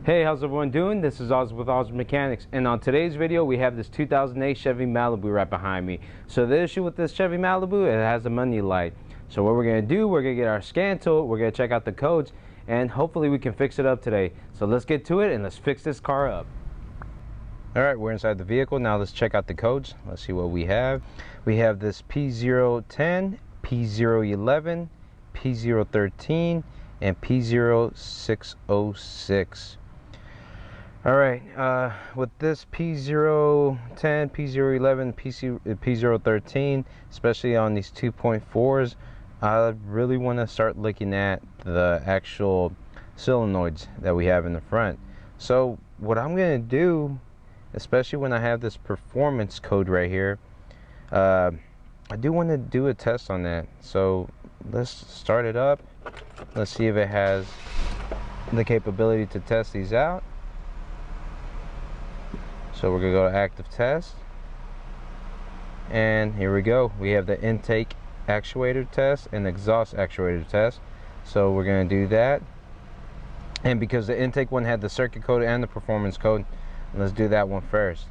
Hey, how's everyone doing? This is Oz with Oz Mechanics, and on today's video we have this 2008 Chevy Malibu right behind me. So the issue with this Chevy Malibu, it has a money light. So what we're going to do, we're going to get our scan tool, we're going to check out the codes, and hopefully we can fix it up today. So let's get to it and let's fix this car up. Alright, we're inside the vehicle. Now let's check out the codes. Let's see what we have. We have this P0010, P0011, P0013, and P0606. Alright, with this P010, P011, P013, especially on these 2.4s, I really want to start looking at the actual solenoids that we have in the front. So what I'm going to do, especially when I have this performance code right here, I do want to do a test on that. So let's start it up. Let's see if it has the capability to test these out. So we're going to go to active test, and here we go. We have the intake actuator test and exhaust actuator test. So we're going to do that, and because the intake one had the circuit code and the performance code, let's do that one first.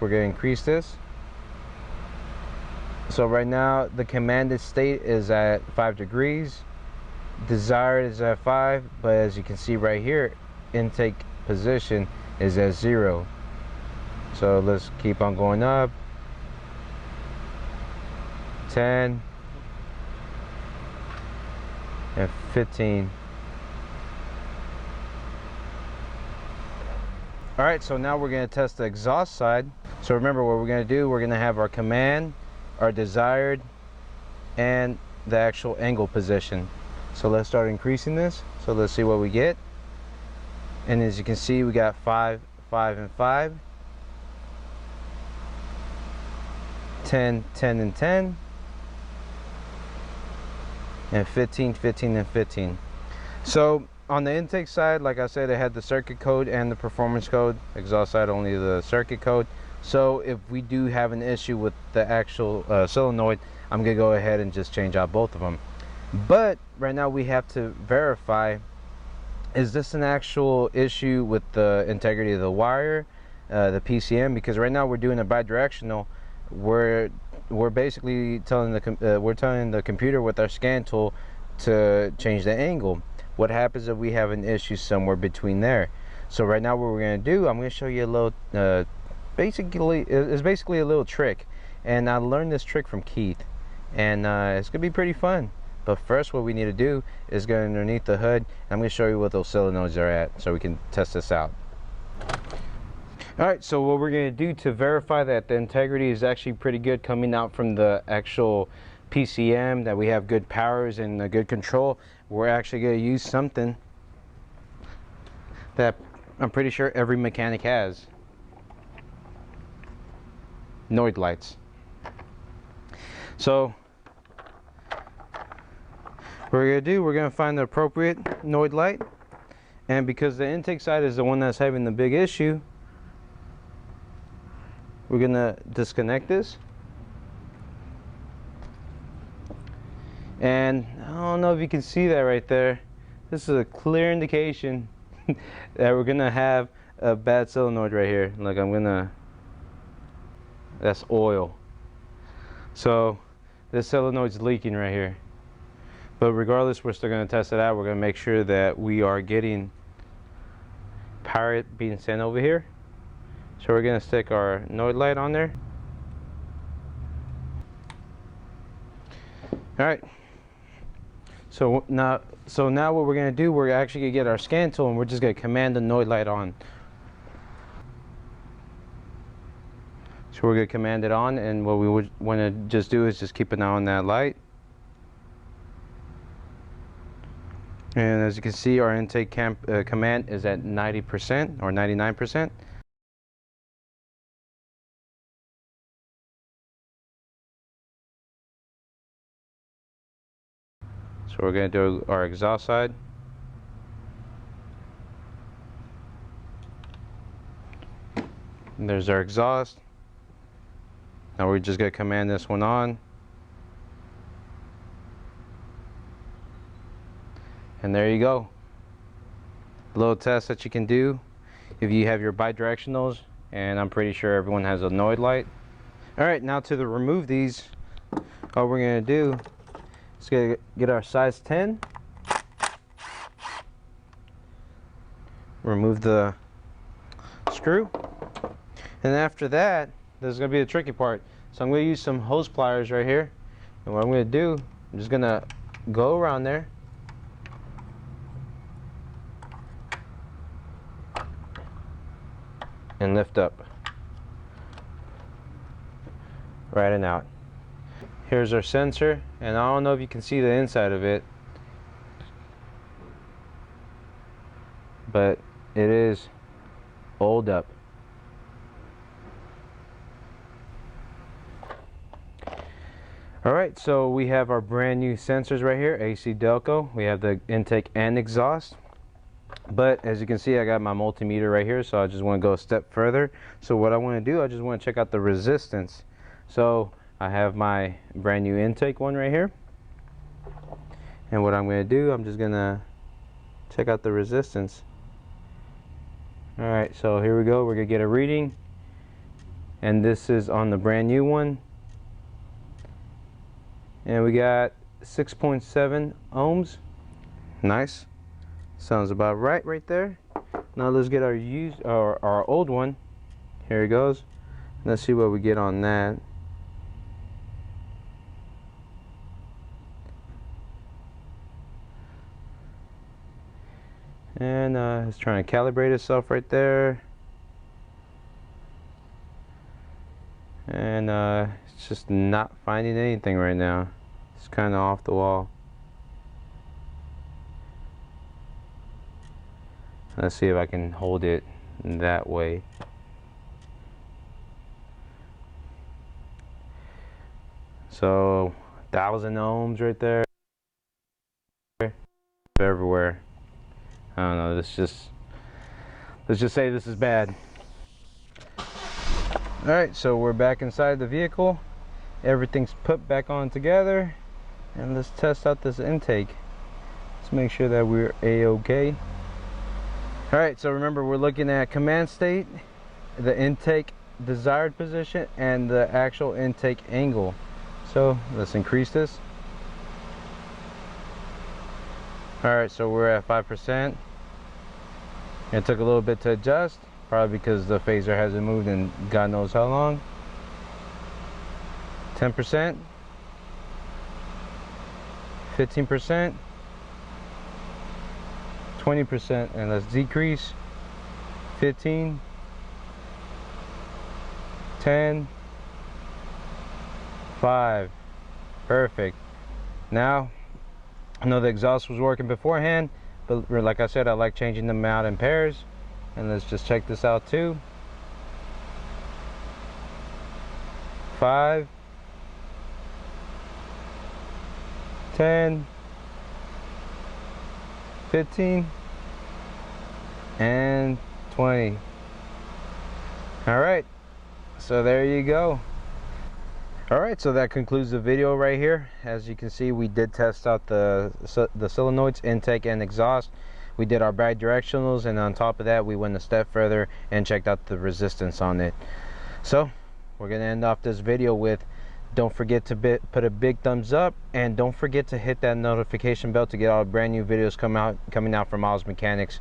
We're going to increase this. So right now the commanded state is at 5 degrees, desired is at 5, but as you can see right here, intake position is at 0. So let's keep on going up. 10 and 15. Alright, so now we're going to test the exhaust side. So remember what we're going to do, we're going to have our command, our desired, and the actual angle position. So let's start increasing this. So let's see what we get. And as you can see, we got 5, 5, and 5. 10, 10, and 10, and 15, 15, and 15. So on the intake side, like I said, it had the circuit code and the performance code. Exhaust side, only the circuit code. So if we do have an issue with the actual solenoid, I'm gonna go ahead and just change out both of them. But right now we have to verify, is this an actual issue with the integrity of the wire, the PCM? Because right now we're doing a bidirectional. We're basically telling the computer with our scan tool to change the angle. What happens if we have an issue somewhere between there? So right now what we're going to do, I'm going to show you a little it's basically a little trick, and I learned this trick from Keith, and it's gonna be pretty fun. But first what we need to do is go underneath the hood, and I'm going to show you what those solenoids are at so we can test this out. Alright, so what we're going to do to verify that the integrity is actually pretty good coming out from the actual PCM, that we have good powers and good control, we're actually going to use something that I'm pretty sure every mechanic has. Noid lights. So what we're going to do, we're going to find the appropriate noid light, and because the intake side is the one that's having the big issue, we're going to disconnect this. And I don't know if you can see that right there. This is a clear indication that we're going to have a bad solenoid right here. Like that's oil. So this solenoid's leaking right here. But regardless, we're still going to test it out. We're going to make sure that we are getting power being sent over here. So we're going to stick our noid light on there. Alright. So now what we're going to do, we're actually going to get our scan tool, and we're just going to command the noid light on. So we're going to command it on, and what we would want to just do is just keep an eye on that light. And as you can see, our intake command is at 90% or 99%. So we're going to do our exhaust side. And there's our exhaust. Now we're just going to command this one on. And there you go. little test that you can do if you have your bidirectionals, and I'm pretty sure everyone has a noid light. Alright, now to remove these, all we're going to do is get our size 10, remove the screw, and after that, there's going to be the tricky part. So I'm going to use some hose pliers right here, and what I'm going to do, I'm just going to go around there and lift up, right and out. Here's our sensor, and I don't know if you can see the inside of it, but it is oiled up. Alright, so we have our brand new sensors right here, AC Delco. We have the intake and exhaust. But as you can see, I got my multimeter right here, so I just want to go a step further. So what I want to do, I just want to check out the resistance. So I have my brand new intake one right here, and what I'm going to do, I'm just going to check out the resistance. Alright, so here we go. We're going to get a reading, and this is on the brand new one, and we got 6.7 ohms. Nice, sounds about right there. Now let's get our old one. Here it goes. Let's see what we get on that. And it's trying to calibrate itself right there, and it's just not finding anything right now. It's kind of off the wall. Let's see if I can hold it that way. So 1,000 ohms right there, everywhere. I don't know, let's just say this is bad. Alright, so we're back inside the vehicle. Everything's put back on together, and let's test out this intake. Let's make sure that we're a-okay. Alright, so remember, we're looking at command state, the intake desired position, and the actual intake angle. So let's increase this. Alright, so we're at 5%. It took a little bit to adjust, probably because the phaser hasn't moved in God knows how long. 10%, 15%, 20%, and let's decrease. 15, 10, 5. Perfect. Now, I know the exhaust was working beforehand, but like I said, I like changing them out in pairs. And let's just check this out too. 5, 10, 15, and 20. Alright, so there you go. Alright, so that concludes the video right here. As you can see, we did test out the solenoids, intake and exhaust. We did our bidirectionals, and on top of that, we went a step further and checked out the resistance on it. So we're going to end off this video with, don't forget to put a big thumbs up, and don't forget to hit that notification bell to get all brand new videos coming out from Miles Mechanics.